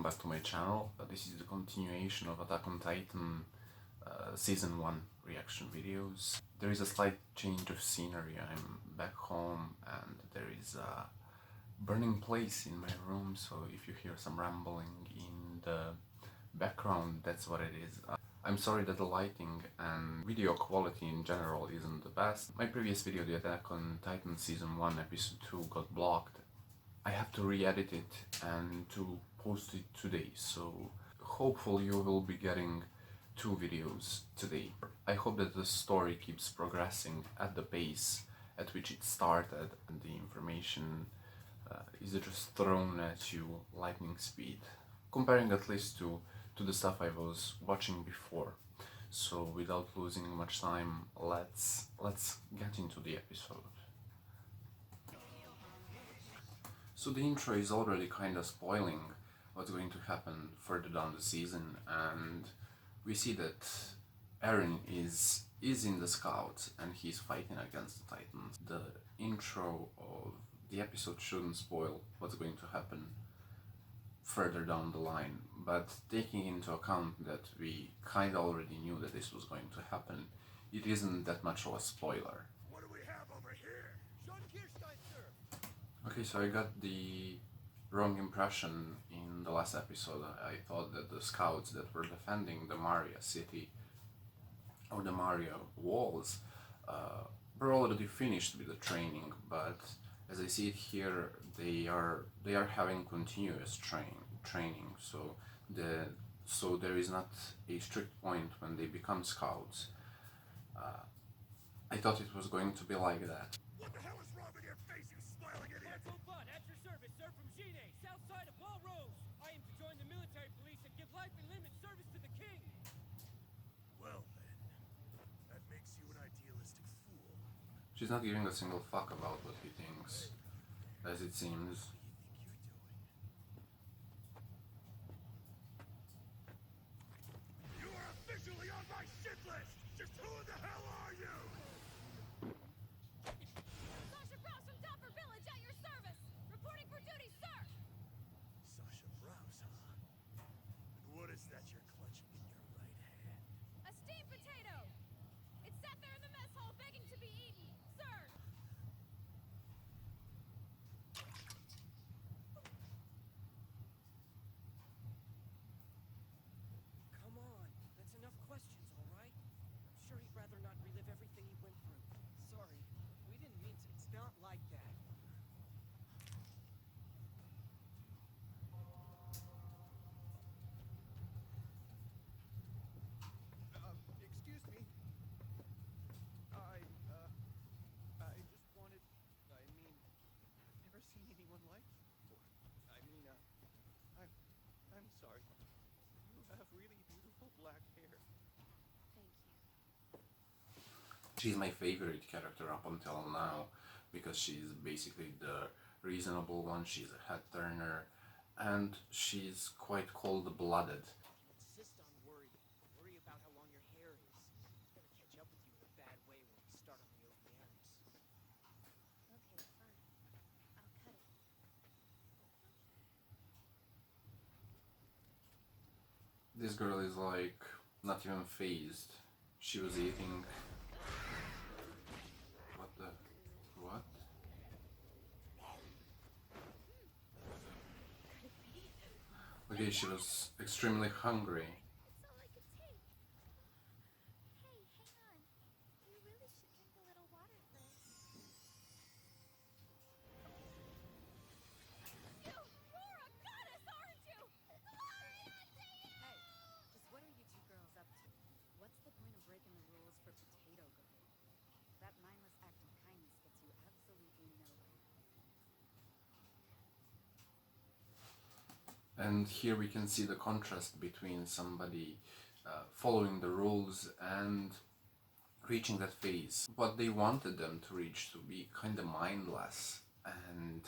back to my channel. This is the continuation of Attack on Titan Season 1 reaction videos. There is a slight change of scenery. I'm back home and there is a burning place in my room, so if you hear some rambling in the background, that's what it is. I'm sorry that the lighting and video quality in general isn't the best. My previous video, the Attack on Titan Season 1 Episode 2, got blocked. I have to re-edit it and to post it today, so hopefully you will be getting 2 videos today. I hope that the story keeps progressing at the pace at which it started and the information is just thrown at you lightning speed, comparing at least to the stuff I was watching before. So without losing much time, let's get into the episode. So the intro is already kind of spoiling what's going to happen further down the season, and we see that Eren is in the Scouts and he's fighting against the Titans. The intro of the episode shouldn't spoil what's going to happen further down the line, but taking into account that we kind of already knew that this was going to happen, it isn't that much of a spoiler. What do we have over here? John Kirstein, sir. Okay, so I got the wrong impression in the last episode. I thought that the scouts that were defending the Maria city or the Maria walls were already finished with the training, but as I see it here, they are having continuous training. So there is not a strict point when they become scouts. I thought it was going to be like that. What the hell is wrong with your face, you smiling idiot? Bud, at your service, sir, from Gine, south side of Wall Rose. I am to join the military police and give life and limb in service to the king. Well then, that makes you an idealistic fool. She's not giving a single fuck about what he thinks, as it seems. You are officially on my shit list! Just who the hell are you? Sasha Browse from Dopper Village at your service! Reporting for duty, sir! Sasha Browse, huh? And what is that you're clutching in your right hand? A steamed potato! It sat there in the mess hall begging to be eaten, sir! Come on, that's enough questions, all right? I'm sure he'd rather not relive everything he went through. Sorry, we didn't mean to. It's not like that. Excuse me. I just wanted, I've never seen anyone like you before. I'm sorry. You have really beautiful black hair. Thank you. She's my favorite character up until now, because she's basically the reasonable one. She's a head turner, and she's quite cold-blooded. You insist on worrying. Worry about how long your hair is. It's gonna catch up with you in a bad way when we start on the OVMs. Okay, fine. I'll cut it. This girl is like not even phased. She was eating. What the? What? Okay, she was extremely hungry. It's all I could take. Hey, hang on. You really should drink a little water first. You're a goddess, aren't you? Glory unto you! Hey, just what are you two girls up to? What's the point of breaking the rules for Potato Girl? That mindless act of kindness gets you absolutely nowhere. And here we can see the contrast between somebody following the rules and reaching that phase. What they wanted them to reach, to be kind of mindless and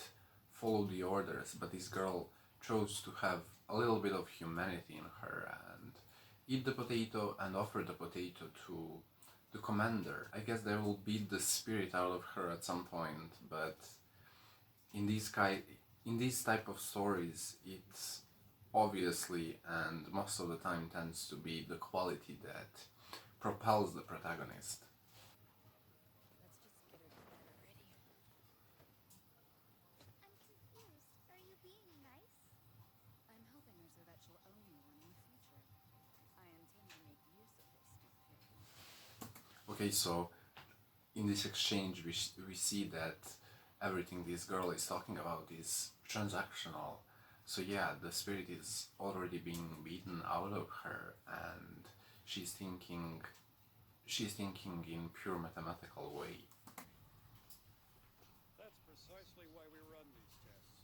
follow the orders, but this girl chose to have a little bit of humanity in her and eat the potato and offer the potato to the commander. I guess they will beat the spirit out of her at some point, but in these type of stories, obviously, and most of the time tends to be the quality that propels the protagonist. Let's just get her to bed already. I'm confused. Are you being nice? I'm helping her so that she'll owe me one in the future. I intend to make use of this stupidity. Okay, so in this exchange, we see that everything this girl is talking about is transactional. So yeah, the spirit is already being beaten out of her, and she's thinking in pure mathematical way. That's precisely why we run these tests.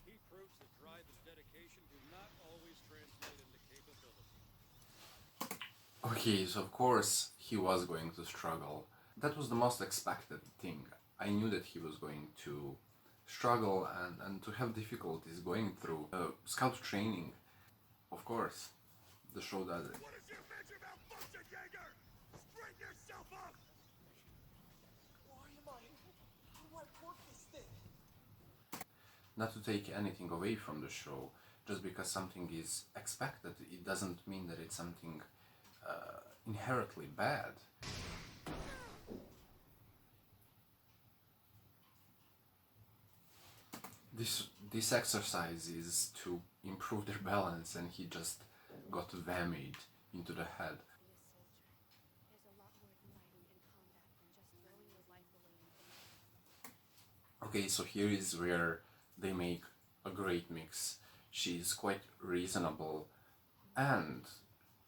He proves that drive and dedication do not always translate into capability. Okay, so of course he was going to struggle. That was the most expected thing. I knew that he was going to struggle and to have difficulties going through scout training. Of course, the show does it. What is your major malfunction, Jaeger? Straighten yourself up! Why am I? How do I work this thing? Not to take anything away from the show, just because something is expected, it doesn't mean that it's something inherently bad. This exercise is to improve their balance, and he just got whammied into the head. Be a soldier. There's a lot more to fighting in combat than just throwing your life away in battle. Okay, so here is where they make a great mix. She's quite reasonable and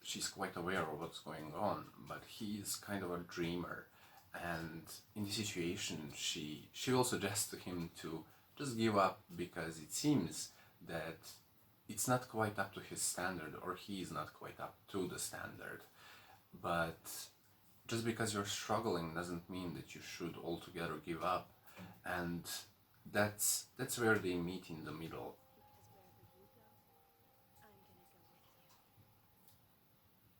she's quite aware of what's going on, but he's kind of a dreamer. And in this situation, she will suggest to him to just give up because it seems that it's not quite up to his standard, or he's not quite up to the standard. But just because you're struggling doesn't mean that you should altogether give up. And that's where they meet in the middle. Because wherever you go, I'm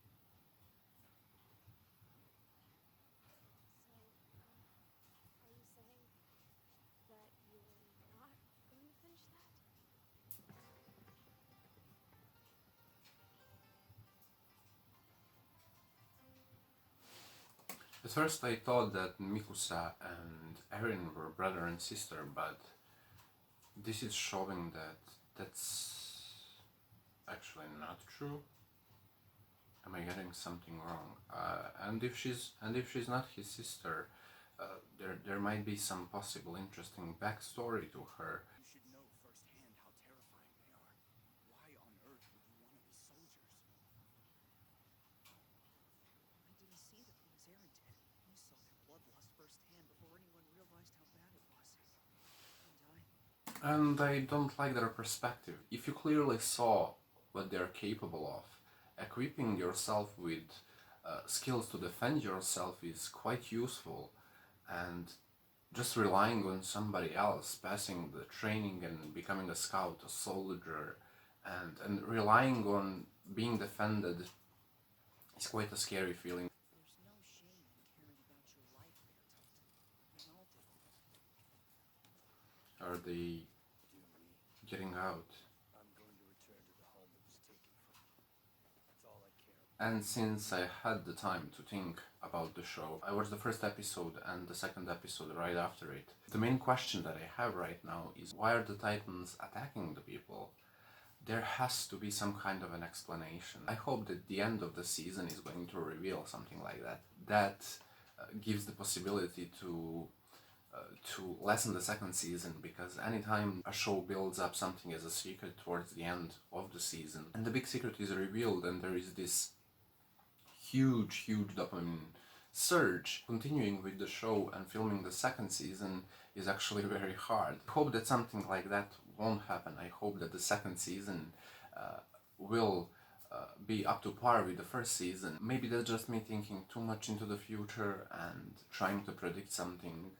gonna go with you. So, are you saying that you're not going to finish that? At first I thought that Mikusa and Erin were brother and sister, but this is showing that that's actually not true. Am I getting something wrong? And if she's not his sister, there might be some possible interesting backstory to her. You should know firsthand how terrifying they are. Why on earth would you want to be soldiers? I didn't see the things Aaron did. He saw their bloodlust firsthand before anyone realized how bad it was. And I don't like their perspective. If you clearly saw what they're capable of, equipping yourself with skills to defend yourself is quite useful, and just relying on somebody else, passing the training and becoming a scout, a soldier, and relying on being defended is quite a scary feeling. There's no shame in caring about your life there, Tolton. We all do. Are they getting out? I'm going to return to the home that was taken from me. That's all I care about. And since I had the time to think about the show, I watched the first episode and the second episode right after it. The main question that I have right now is, why are the Titans attacking the people? There has to be some kind of an explanation. I hope that the end of the season is going to reveal something like that. That gives the possibility to lessen the second season, because anytime a show builds up something as a secret towards the end of the season and the big secret is revealed and there is this huge dopamine surge, continuing with the show and filming the second season is actually very hard. I hope that something like that won't happen. I hope that the second season will be up to par with the first season. Maybe that's just me thinking too much into the future and trying to predict something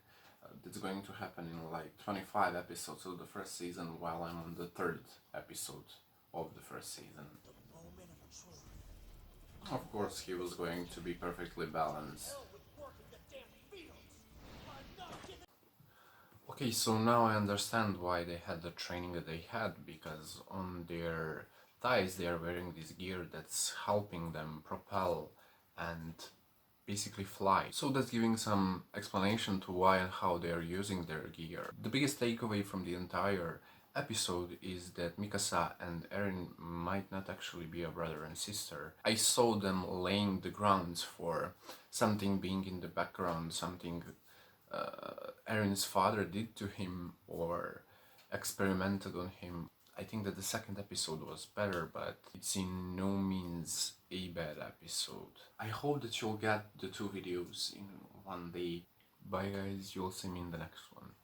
that's going to happen in like 25 episodes of the first season while I'm on the third episode of the first season. The moment of truth. Of course he was going to be perfectly balanced. Hell with work in the damn fields. I'm not giving. Okay, so now I understand why they had the training that they had, because on their thighs they are wearing this gear that's helping them propel and basically fly. So that's giving some explanation to why and how they are using their gear. The biggest takeaway from the entire episode is that Mikasa and Eren might not actually be a brother and sister. I saw them laying the grounds for something being in the background, something Eren's father did to him or experimented on him. I think that the second episode was better, but it's in no means a bad episode. I hope that you'll get the two videos in one day. Bye guys, you'll see me in the next one.